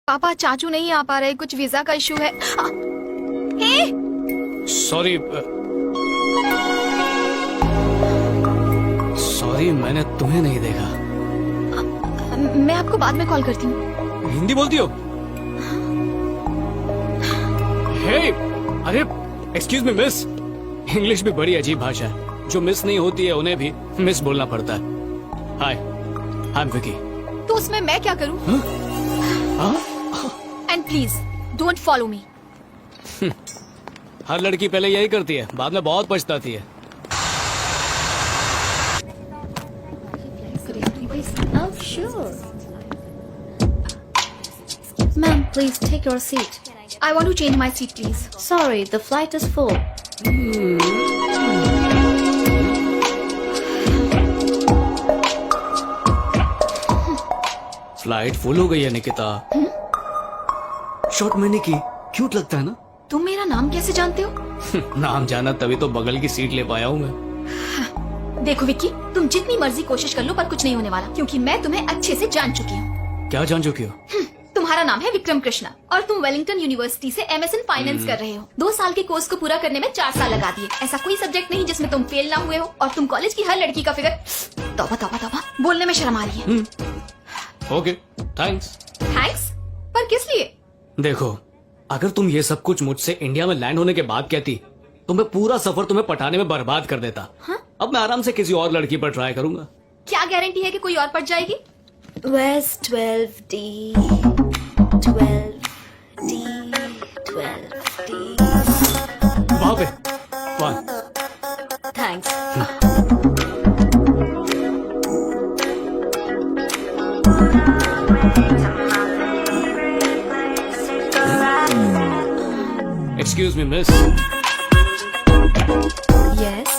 पापा चाचू नहीं आ पा रहे, कुछ वीजा का इशू है। सॉरी सॉरी, मैंने तुम्हें नहीं देखा। मैं आपको बाद में कॉल करती हूँ। हिंदी बोलती हो? हे, अरे एक्सक्यूज मी मिस, इंग्लिश भी बड़ी अजीब भाषा है। जो मिस नहीं होती है उन्हें भी मिस बोलना पड़ता है। Hi, I am Vicky. तो उसमें मैं क्या करूँ? And please don't follow me. हर लड़की पहले यही करती है, बाद में बहुत पछताती है। Oh, sure. Ma'am, please take your seat. I want to change my seat, please. Sorry, the flight is full. Flight full हो गई है निकिता। शॉर्ट में निकी क्यूट लगता है ना? तुम मेरा नाम कैसे जानते हो? नाम जाना तभी तो बगल की सीट ले पाया हूँ मैं। देखो विक्की, तुम जितनी मर्जी कोशिश कर लो पर कुछ नहीं होने वाला, क्योंकि मैं तुम्हें अच्छे से जान चुकी हूँ। क्या जान चुकी हो? तुम्हारा नाम है विक्रम कृष्णा और तुम वेलिंगटन यूनिवर्सिटी से MSN फाइनेंस कर रहे हो। 2 साल के कोर्स को पूरा करने में 4 साल लगा दिए। ऐसा कोई सब्जेक्ट नहीं जिसमें तुम फेल ना हुए हो, और तुम कॉलेज की हर लड़की का फिगर। तौबा तौबा तौबा, बोलने में शर्म आ रही है। Okay, thanks. थैंक्स? पर किस लिए? देखो, अगर तुम ये सब कुछ मुझसे इंडिया में लैंड होने के बाद कहती तो मैं पूरा सफर तुम्हें पटाने में बर्बाद कर देता। अब मैं आराम से किसी और लड़की पर ट्राई करूंगा। क्या गारंटी है कि कोई और पट जाएगी? Where's 12D? 12D. 12D. वहां पे। वहां। Thanks. Excuse me miss. Yes.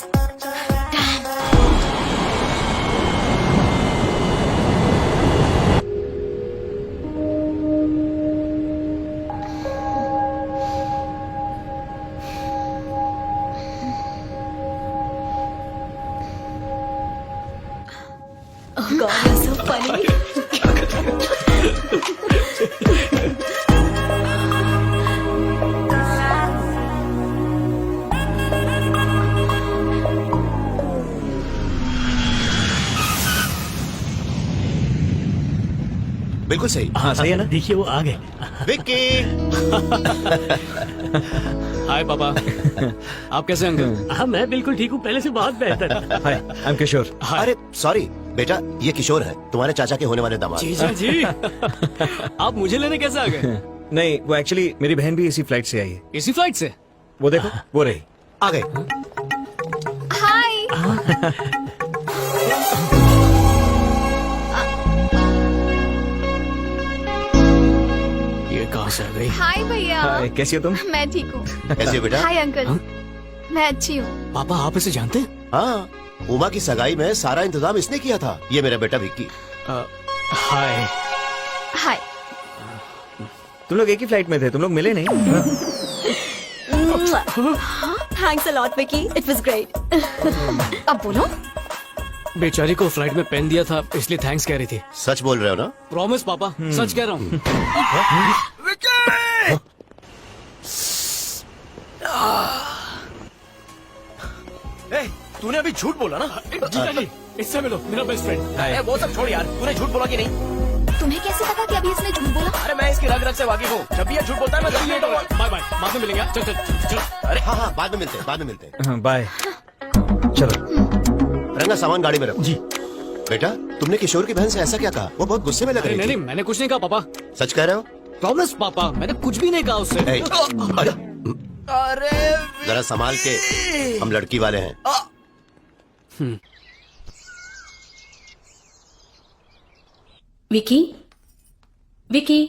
Oh God, you're so funny. बिल्कुल सही। हाँ सही है ना? देखिए वो आ गए। विक्की, हाय पापा। आप कैसे अंकल? हाँ मैं बिल्कुल ठीक हूँ, पहले से बहुत बेहतर। हाय, आई एम किशोर। हाय। अरे सॉरी बेटा, ये किशोर है, तुम्हारे चाचा के होने वाले दामाद। जीजा जी, आप मुझे लेने कैसे आ गए? नहीं, वो एक्चुअली मेरी बहन भी इसी फ्लाइट से आई है। इसी फ्लाइट से? वो देखो, वो रही। आ गए। हाय। ये कहाँ से आ गई? हाय भैया। हाय, कैसी हो तुम? मैं ठीक हूँ। कैसे हो बेटा? Hi uncle. मैं अच्छी हूँ। पापा आप इसे जानते हैं? हाँ, उमा की सगाई में सारा इंतजाम इसने किया था। ये मेरा बेटा विक्की। हाय। हाय। तुम लोग एक ही फ्लाइट में थे, तुम लोग मिले नहीं? Thanks a lot, Vicky. It was great. अब बोलो। बेचारी को फ्लाइट में पेन दिया था, इसलिए थैंक्स कह रही थी। सच बोल रहे हो ना? प्रॉमिस पापा, सच कह रहा हूँ। तूने अभी झूठ बोला ना? जीजा जी, इससे मिलो, मेरा बेस्ट फ्रेंड। वो सब छोड़ यार, तूने झूठ बोला कि नहीं? तुम्हें कैसे पता कि अभी इसने झूठ बोला? अरे मैं इसकी रग रग से वाकिफ हूँ, जब भी ये झूठ बोलता है मैं जल्दी लेट होगा। बाय बाय, बाद में मिलेंगे। चल चल चल। अरे हाँ हाँ, बाद में मिलते हैं, बाद में मिलते हैं। हाँ, बाय। चलो। रंगा, सामान गाड़ी में रखो। जी। बेटा, तुमने किशोर की बहन से ऐसा क्या कहा? वो बहुत गुस्से में लग रही नहीं थी। नहीं, मैंने कुछ नहीं कहा पापा। सच कह रहे हो? प्रॉमिस पापा, मैंने कुछ भी नहीं कहा उससे। ए, अरे जरा संभाल के, हम लड़की वाले हैं। विकी, विकी,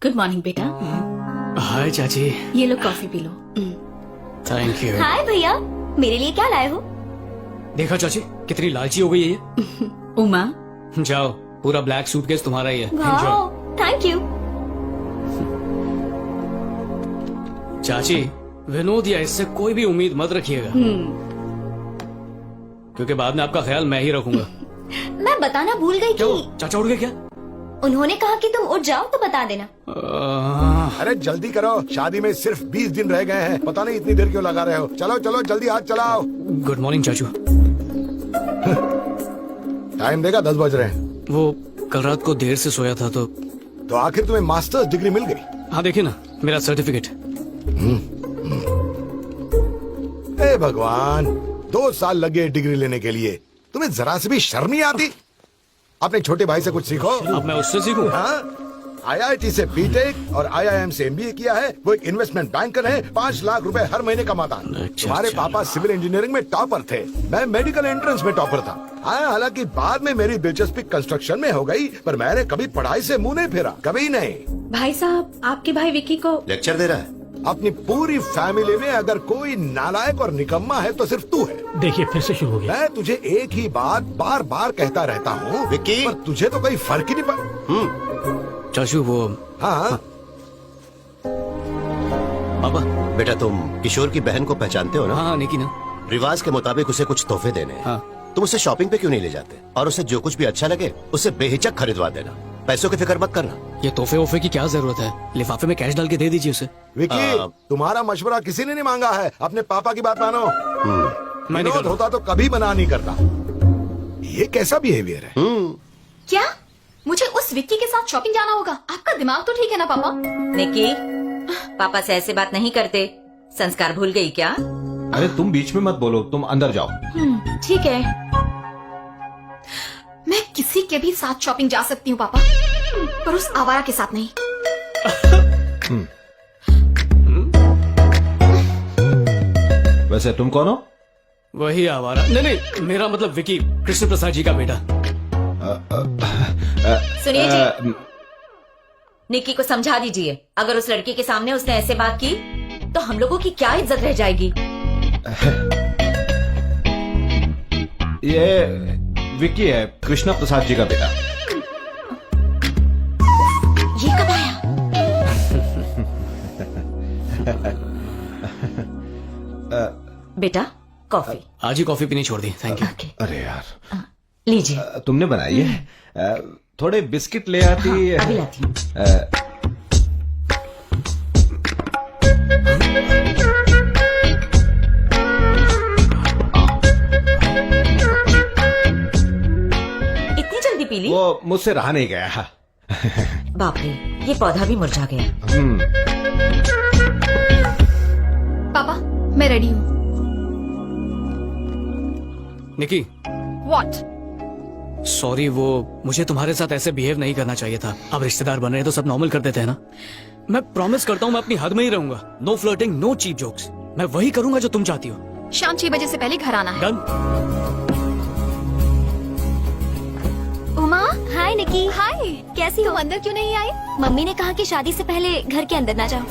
गुड मॉर्निंग बेटा। हाय चाची। ये लो कॉफी पी लो। Thank you. हाय भैया, मेरे लिए क्या लाए हो? देखा चाची, कितनी लालची हो गई है ये। उमा। जाओ, पूरा ब्लैक सूटकेस तुम्हारा ही है। वाह, थैंक यू। चाची, विनोद या इससे कोई भी उम्मीद मत रखिएगा, क्योंकि बाद में आपका ख्याल मैं ही रखूंगा। मैं बताना भूल गई क्या कि वो, चाचा उड़ गए क्या? उन्होंने कहा कि तुम उठ जाओ तो बता देना। अरे जल्दी करो, शादी में सिर्फ 20 दिन रह गए हैं। पता नहीं इतनी देर क्यों लगा रहे हो। चलो चलो जल्दी हाथ चलाओ। गुड मॉर्निंग चाचू। टाइम देखा 10 बज रहे हैं। वो कल रात को देर से सोया था तो आखिर तुम्हें मास्टर्स डिग्री मिल गई। हाँ देखिए ना मेरा सर्टिफिकेट। हे भगवान, 2 साल लगे डिग्री लेने के लिए, तुम्हें जरा से भी शर्म नहीं आती? अपने छोटे भाई से कुछ सीखो। अब मैं उससे सीखूं? हाँ, IIT से बीटेक और IIM से MBA किया है। वो एक इन्वेस्टमेंट बैंकर है, 5 लाख रुपए हर महीने कमाता। तुम्हारे पापा सिविल इंजीनियरिंग में टॉपर थे, मैं मेडिकल एंट्रेंस में टॉपर था। हाँ, हालांकि बाद में मेरी दिलचस्पी कंस्ट्रक्शन में हो गई, पर मैंने कभी पढ़ाई से मुंह नहीं फेरा, कभी नहीं। भाई साहब, आपके भाई विक्की को लेक्चर दे रहा है। अपनी पूरी फैमिली में अगर कोई नालायक और निकम्मा है तो सिर्फ तू है। देखिए फिर से शुरू हो गया। मैं तुझे एक ही बात बार बार कहता रहता हूँ विक्की। पर तुझे तो कोई फर्क ही नहीं पड़। चाचू वो हाँ, पापा। बेटा तुम किशोर की बहन को पहचानते हो ना? हाँ निकी ना। रिवाज के मुताबिक उसे कुछ तोहफे देने हैं। हाँ। तुम उसे शॉपिंग पे क्यों नहीं ले जाते और उसे जो कुछ भी अच्छा लगे उसे बेहिचक खरीदवा देना। पैसों की फिक्र मत करना। ये तोहफे वोफे की क्या जरूरत है, लिफाफे में कैश डाल के दे दीजिए उसे। विकी, तुम्हारा मशवरा किसी ने नहीं मांगा है, अपने पापा की बात मानो। मैं नहीं विनोद करता। होता तो कभी मना नहीं करता। ये कैसा बिहेवियर है? क्या मुझे उस विक्की के साथ शॉपिंग जाना होगा? आपका दिमाग तो ठीक है ना पापा? निकी, पापा से ऐसे बात नहीं करते। संस्कार भूल गई क्या? अरे तुम बीच में मत बोलो, तुम अंदर जाओ। ठीक है, मैं किसी के भी साथ शॉपिंग जा सकती हूँ पापा, पर उस आवारा के साथ नहीं। वैसे तुम कौन हो? वही आवारा। नहीं, मेरा मतलब विकी, कृष्ण प्रसाद जी का बेटा। सुनिए जी, निकी को समझा दीजिए। अगर उस लड़की के सामने उसने ऐसे बात की तो हम लोगों की क्या इज्जत रह जाएगी। ये विक्की है, कृष्णा प्रसाद जी का बेटा। ये कब आया? बेटा कॉफी। आज ही कॉफी पीनी छोड़ दी, थैंक यू। ओके, अरे यार, लीजिए। तुमने बनाई है? थोड़े बिस्किट ले आती। हाँ, अभी लाती हूँ। इतनी जल्दी पी ली? वो मुझसे रहा नहीं गया। बाप रे, ये पौधा भी मुरझा गया। पापा मैं रेडी हूँ। निकी, व्हाट? सॉरी, वो मुझे तुम्हारे साथ ऐसे बिहेव नहीं करना चाहिए था। अब रिश्तेदार बन रहे हैं तो सब नॉर्मल कर देते हैं ना। मैं प्रॉमिस करता हूँ मैं अपनी हद में ही रहूंगा। No flirting, no cheap jokes. मैं वही करूंगा जो तुम चाहती हो। शाम 6 बजे से पहले घर आना है। डन। उमा, हाय निकी। हाय, कैसी हो? तुम अंदर क्यों नहीं आई? मम्मी ने कहा कि शादी से पहले घर के अंदर ना जाओ।